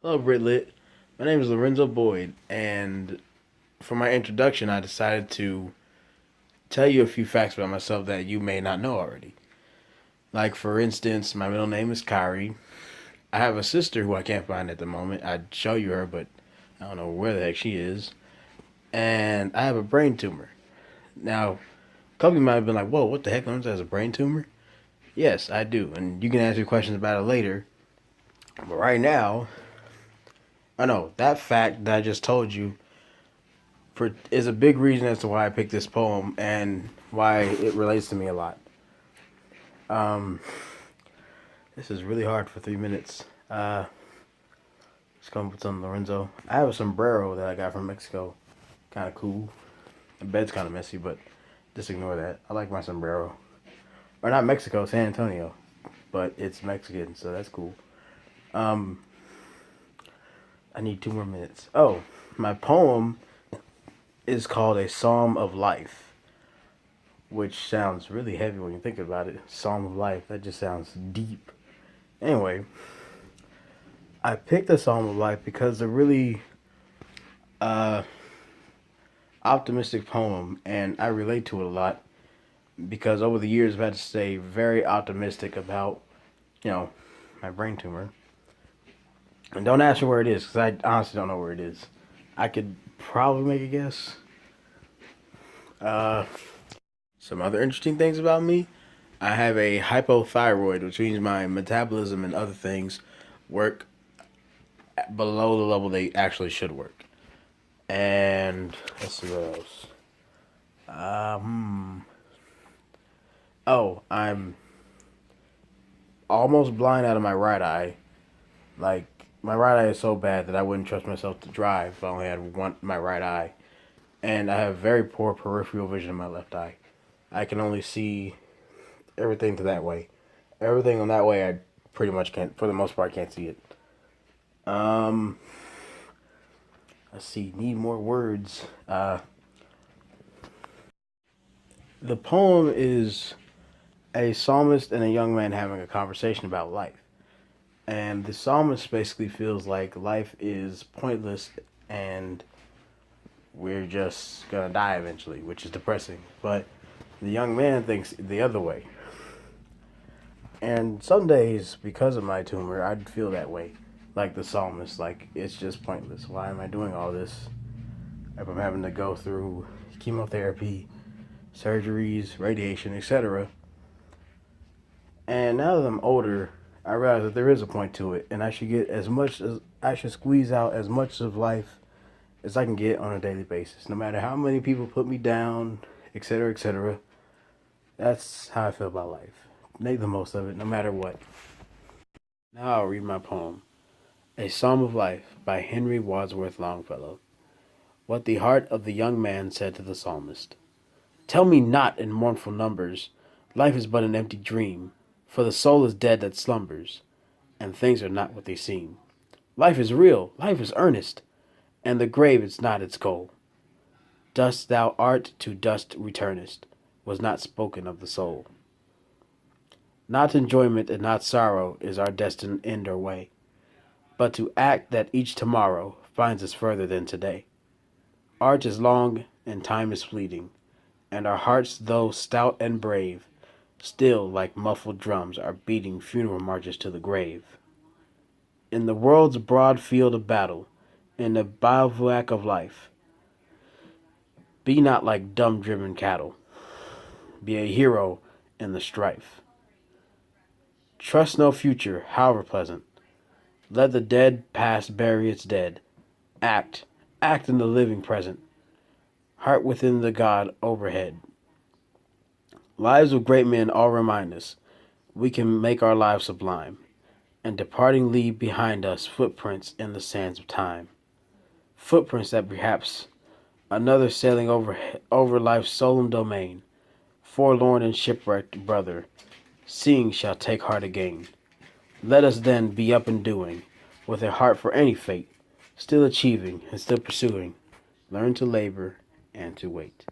Hello, Britlit. My name is Lorenzo Boyd, and for my introduction, I decided to tell you a few facts about myself that you may not know already. Like, for instance, my middle name is Kyrie. I have a sister who I can't find at the moment. I'd show you her, but I don't know where the heck she is. And I have a brain tumor. Now, a couple of you might have been like, whoa, what the heck? Lorenzo has a brain tumor? Yes, I do. And you can ask me questions about it later. But right now, I know that fact that I just told you is a big reason as to why I picked this poem and why it relates to me a lot. Um, this is really hard for 3 minutes. Let's come with some Lorenzo. I have a sombrero that I got from Mexico. Kind of cool. The bed's kind of messy, but just ignore that. I like my sombrero. Or not Mexico, San Antonio. But it's Mexican, so that's cool. Um, I need 2 more minutes. Oh, my poem is called A Psalm of Life, which sounds really heavy when you think about it. Psalm of Life, that just sounds deep. Anyway, I picked the Psalm of Life because a really uh, optimistic poem, and I relate to it a lot because over the years I've had to stay very optimistic about, you know, my brain tumor. And don't ask me where it is because I honestly don't know where it is. I could probably make a guess. Uh, some other interesting things about me. I have a hypothyroid, which means my metabolism and other things work below the level they actually should work. And let's see what else. Oh, I'm almost blind out of my right eye. Like my right eye is so bad that I wouldn't trust myself to drive if I only had my right eye. And I have very poor peripheral vision in my left eye. I can only see everything to that way. Everything on that way, I pretty much can't. For the most part, can't see it. Um, let's see. Need more words. The poem is a psalmist and a young man having a conversation about life. And the psalmist basically feels like life is pointless and we're just gonna die eventually, which is depressing. But the young man thinks the other way. And some days, because of my tumor, I'd feel that way. Like the psalmist, like it's just pointless. Why am I doing all this? If I'm having to go through chemotherapy, surgeries, radiation, etc. And now that I'm older, I realize that there is a point to it, and I should squeeze out as much of life as I can get on a daily basis, no matter how many people put me down, etc., etc. That's how I feel about life. Make the most of it, no matter what. Now I'll read my poem, A Psalm of Life by Henry Wadsworth Longfellow. What the heart of the young man said to the psalmist. Tell me not in mournful numbers, life is but an empty dream, for the soul is dead that slumbers, and things are not what they seem. Life is real, life is earnest, and the grave is not its goal. Dust thou art, to dust returnest, was not spoken of the soul. Not enjoyment and not sorrow is our destined end or way, but to act that each tomorrow finds us further than today. Art is long and time is fleeting, and our hearts, though stout and brave, still like muffled drums are beating funeral marches to the grave. In the world's broad field of battle, in the bivouac of life, be not like dumb driven cattle, be a hero in the strife. Trust no future, however pleasant. Let the dead past bury its dead. Act, act in the living present. Heart within the God overhead. Lives of great men all remind us we can make our lives sublime, and departing leave behind us footprints in the sands of time. Footprints that perhaps another sailing over life's solemn domain, forlorn and shipwrecked brother, seeing shall take heart again. Let us then be up and doing, with a heart for any fate, still achieving and still pursuing. Learn to labor and to wait.